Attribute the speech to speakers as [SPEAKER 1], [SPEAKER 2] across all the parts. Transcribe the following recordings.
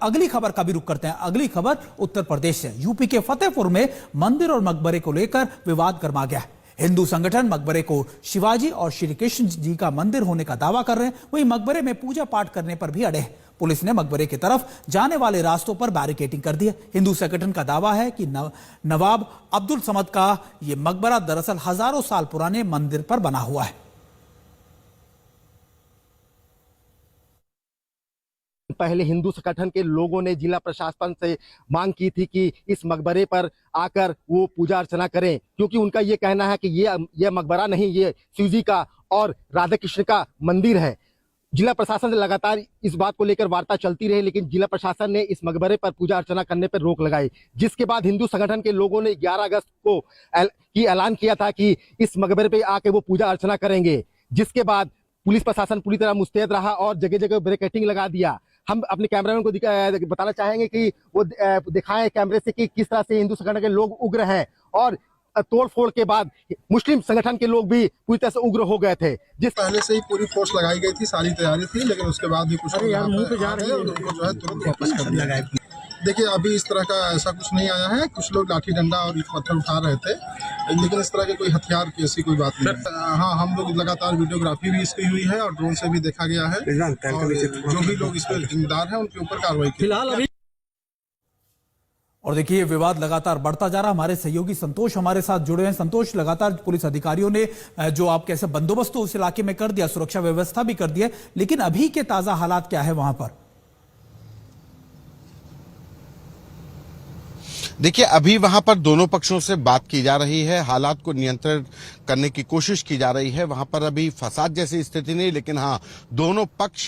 [SPEAKER 1] अगली खबर का भी रुख करते हैं। अगली खबर उत्तर प्रदेश से। यूपी के फतेहपुर में मंदिर और मकबरे को लेकर विवाद गर्मा गया है। हिंदू संगठन मकबरे को शिवाजी और श्री कृष्ण जी का मंदिर होने का दावा कर रहे हैं, वहीं मकबरे में पूजा पाठ करने पर भी अड़े हैं। पुलिस ने मकबरे की तरफ जाने वाले रास्तों पर बैरिकेडिंग कर दी है। हिंदू संगठन का दावा है कि नवाब अब्दुल समद का यह मकबरा दरअसल हजारों साल पुराने मंदिर पर बना हुआ है।
[SPEAKER 2] पहले हिंदू संगठन के लोगों ने जिला प्रशासन से मांग की थी कि इस मकबरे पर आकर वो पूजा अर्चना करें, क्योंकि उनका ये कहना है कि ये मकबरा नहीं, ये शिव जी का और राधा कृष्ण का मंदिर है। जिला प्रशासन से लगातार इस बात को लेकर वार्ता चलती रही, लेकिन जिला प्रशासन ने इस मकबरे पर पूजा अर्चना करने पर रोक लगाई, जिसके बाद हिंदू संगठन के लोगों ने 11 अगस्त को ऐलान किया था कि इस मकबरे पर आके वो पूजा अर्चना करेंगे। जिसके बाद पुलिस प्रशासन पूरी तरह मुस्तैद रहा और जगह जगह बैरिकेडिंग लगा दिया। हम अपने कैमरामैन को बताना चाहेंगे कि वो दिखाएं कैमरे से कि किस तरह से हिंदू संगठन के लोग उग्र हैं, और तोड़फोड़ के बाद मुस्लिम संगठन के लोग भी पूरी तरह से उग्र हो गए थे। जिस
[SPEAKER 3] पहले से ही पूरी फोर्स लगाई गई थी, सारी तैयारी थी, लेकिन उसके बाद भी कुछ लोग उनको जो है तुरंत वापस कर दिया। देखिए, अभी इस तरह का ऐसा कुछ नहीं आया है। कुछ लोग लाठी डंडा और पत्थर उठा रहे थे, लेकिन इस तरह के कोई हथियार की ऐसी कोई बात नहीं है। हाँ, हम लोग लगातार वीडियोग्राफी भी इसकी हुई है और ड्रोन से भी देखा गया है, और जो भी लोग इसमें जिम्मेदार हैं उनके ऊपर कार्रवाई की फिलहाल अभी।
[SPEAKER 1] और देखिए, विवाद लगातार बढ़ता जा रहा। हमारे सहयोगी संतोष हमारे साथ जुड़े हैं। संतोष, लगातार पुलिस अधिकारियों ने जो आप कैसे बंदोबस्त तो उस इलाके में कर दिया, सुरक्षा व्यवस्था भी कर दी है, लेकिन अभी के ताजा हालात क्या है वहां पर?
[SPEAKER 4] देखिए, अभी वहां पर दोनों पक्षों से बात की जा रही है, हालात को नियंत्रण करने की कोशिश की जा रही है। वहां पर अभी फसाद जैसी स्थिति नहीं, लेकिन हाँ, दोनों पक्ष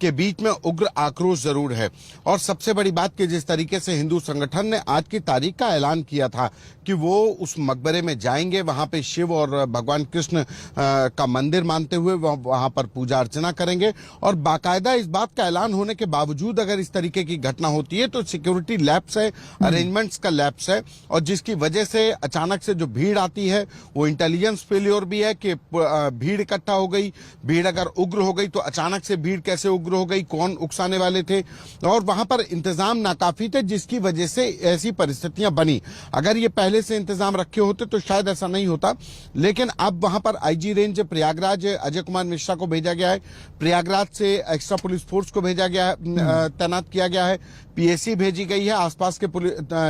[SPEAKER 4] के बीच में उग्र आक्रोश जरूर है। और सबसे बड़ी बात कि जिस तरीके से हिंदू संगठन ने आज की तारीख का ऐलान किया था कि वो उस मकबरे में जाएंगे, वहां पे शिव और भगवान कृष्ण का मंदिर मानते हुए वहां पर पूजा अर्चना करेंगे, और बाकायदा इस बात का ऐलान होने के बावजूद अगर इस तरीके की घटना होती है तो सिक्योरिटी लैप्स है, अरेंजमेंट्स का लैप्स है, और जिसकी वजह से अचानक से जो भीड़ आती है वो इंटेलिजेंस फेल्योर भी है कि भीड़ इकट्ठा हो गई। भीड़ अगर उग्र हो गई तो अचानक से भीड़ कैसे उग्र हो गई, कौन उकसाने वाले थे, और वहां पर इंतजाम नाकाफी थे, जिसकी वजह से ऐसी परिस्थितियां बनी। अगर ये पहले से इंतजाम रखे होते तो शायद ऐसा नहीं होता, लेकिन अब वहां पर आईजी रेंज प्रयागराज अजय कुमार मिश्रा को भेजा गया है, प्रयागराज से एक्स्ट्रा पुलिस फोर्स को भेजा गया है, तैनात किया गया है, पीएसी भेजी गई है, आसपास के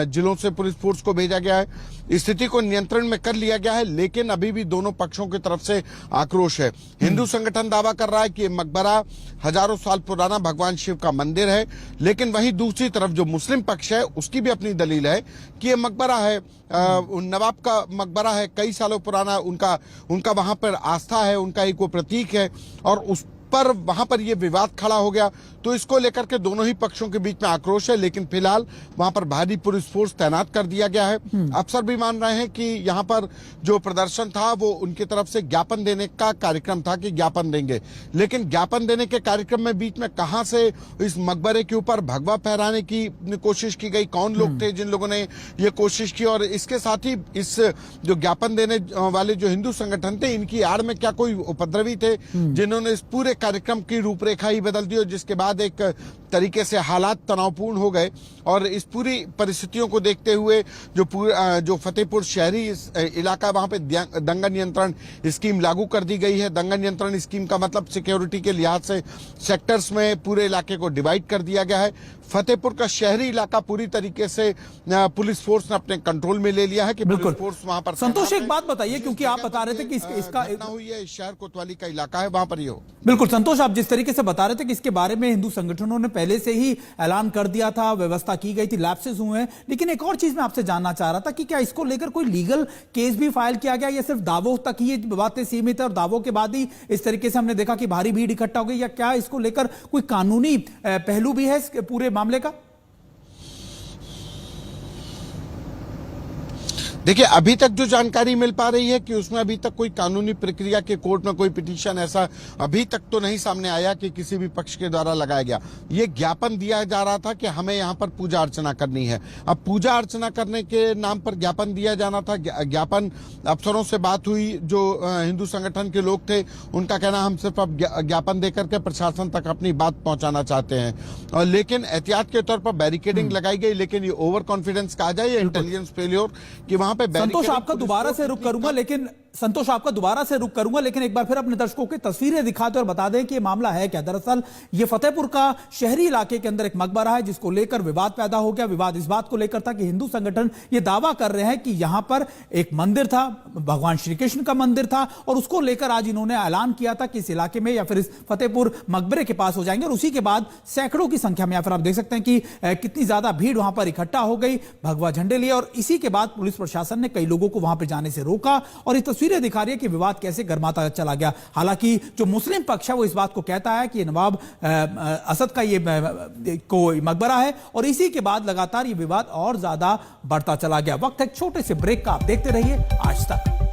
[SPEAKER 4] जिलों से पुलिस फोर्स को भेजा गया है। स्थिति को नियंत्रण में कर लिया गया है, लेकिन अभी भी दोनों पक्षों की तरफ से आक्रोश है। हिंदू संगठन दावा कर रहा है कि मकबरा हजारों साल पुराना भगवान शिव का मंदिर है, लेकिन वहीं दूसरी तरफ जो मुस्लिम पक्ष है उसकी भी अपनी दलील है कि ये मकबरा है, नवाब का मकबरा है, कई सालों पुराना, उनका वहां पर आस्था है, उनका एक वो प्रतीक है, और उस पर वहां पर यह विवाद खड़ा हो गया। तो इसको लेकर के दोनों ही पक्षों के बीच में आक्रोश है, लेकिन फिलहाल वहां पर भारी पुलिस फोर्स तैनात कर दिया गया है। अफसर भी मान रहे हैं कि यहां पर जो प्रदर्शन था वो उनकी तरफ से ज्ञापन देने का कार्यक्रम था कि ज्ञापन देंगे, लेकिन ज्ञापन देने के कार्यक्रम में बीच में कहां से इस मकबरे के ऊपर भगवा फहराने की कोशिश की गई, कौन लोग थे जिन लोगों ने ये कोशिश की, और इसके साथ ही इस जो ज्ञापन देने वाले जो हिंदू संगठन थे, इनकी आड़ में क्या कोई उपद्रवी थे जिन्होंने इस पूरे कार्यक्रम की रूपरेखा ही बदल दी, और जिसके बाद एक तरीके से हालात तनावपूर्ण हो गए। और इस पूरी परिस्थितियों को देखते हुए जो फतेहपुर शहरी इलाका, वहां पे दंगा नियंत्रण स्कीम लागू कर दी गई है। दंगा नियंत्रण स्कीम का मतलब सिक्योरिटी के लिहाज से सेक्टर्स में पूरे इलाके को डिवाइड कर दिया गया है। फतेहपुर का शहरी इलाका पूरी तरीके से पुलिस फोर्स ने अपने कंट्रोल में ले लिया है कि पुलिस फोर्स वहां पर।
[SPEAKER 1] संतोष, एक बात बताइए, क्योंकि आप बता रहे थे कि इसका
[SPEAKER 4] हुई है, शहर कोतवाली का इलाका है, वहां पर ये हो।
[SPEAKER 1] बिल्कुल संतोष, आप जिस तरीके से बता रहे थे कि इसके बारे में हिंदू संगठनों ने पहले से ही ऐलान कर दिया था, व्यवस्था की गई थी, लैप्सेस हुए हैं, लेकिन एक और चीज मैं आपसे जानना चाह रहा था कि क्या इसको लेकर कोई लीगल केस भी फाइल किया गया, या सिर्फ दावों तक ही ये बातें सीमित है, और दावों के बाद ही इस तरीके से हमने देखा कि भारी भीड़ इकट्ठा हो गई, या क्या इसको लेकर कोई कानूनी पहलू भी है इस पूरे मामले का?
[SPEAKER 4] देखिए, अभी तक जो जानकारी मिल पा रही है कि उसमें अभी तक कोई कानूनी प्रक्रिया के कोर्ट में कोई पिटीशन ऐसा अभी तक तो नहीं सामने आया कि किसी भी पक्ष के द्वारा लगाया गया। ये ज्ञापन दिया जा रहा था कि हमें यहाँ पर पूजा अर्चना करनी है। अब पूजा अर्चना करने के नाम पर ज्ञापन दिया जाना था। ज्ञापन अफसरों से बात हुई, जो हिंदू संगठन के लोग थे, उनका कहना हम सिर्फ अब ज्ञापन देकर के प्रशासन तक अपनी बात पहुंचाना चाहते हैं। और लेकिन एहतियात के तौर पर बैरिकेडिंग लगाई गई, लेकिन ये ओवर कॉन्फिडेंस कहा जाए या इंटेलिजेंस फेल्योर कि वहां पे
[SPEAKER 1] संतोष आपका दोबारा से रुक करूंगा, लेकिन एक बार फिर अपने दर्शकों की तस्वीरें दिखाते और बता दें कि ये मामला है क्या। दरअसल ये फतेहपुर का शहरी इलाके के अंदर एक मकबरा है जिसको लेकर विवाद पैदा हो गया। विवाद इस बात को लेकर था कि हिंदू संगठन ये दावा कर रहे हैं कि यहां पर एक मंदिर था, भगवान श्री कृष्ण का मंदिर था, और उसको लेकर आज इन्होंने ऐलान किया था कि इस इलाके में या फिर इस फतेहपुर मकबरे के पास हो जाएंगे। और उसी के बाद सैकड़ों की संख्या में, या फिर आप देख सकते हैं कि कितनी ज्यादा भीड़ वहां पर इकट्ठा हो गई, भगवा झंडे लिए, और इसी के बाद पुलिस प्रशासन ने कई लोगों को वहां पर जाने से रोका। और ये तस्वीरें दिखा रही है कि विवाद कैसे गर्माता चला गया। हालांकि जो मुस्लिम पक्ष है वो इस बात को कहता है कि ये नवाब असद का ये कोई मकबरा है, और इसी के बाद लगातार ये विवाद और ज्यादा बढ़ता चला गया। वक्त है छोटे से ब्रेक का, आप देखते रहिए आज तक।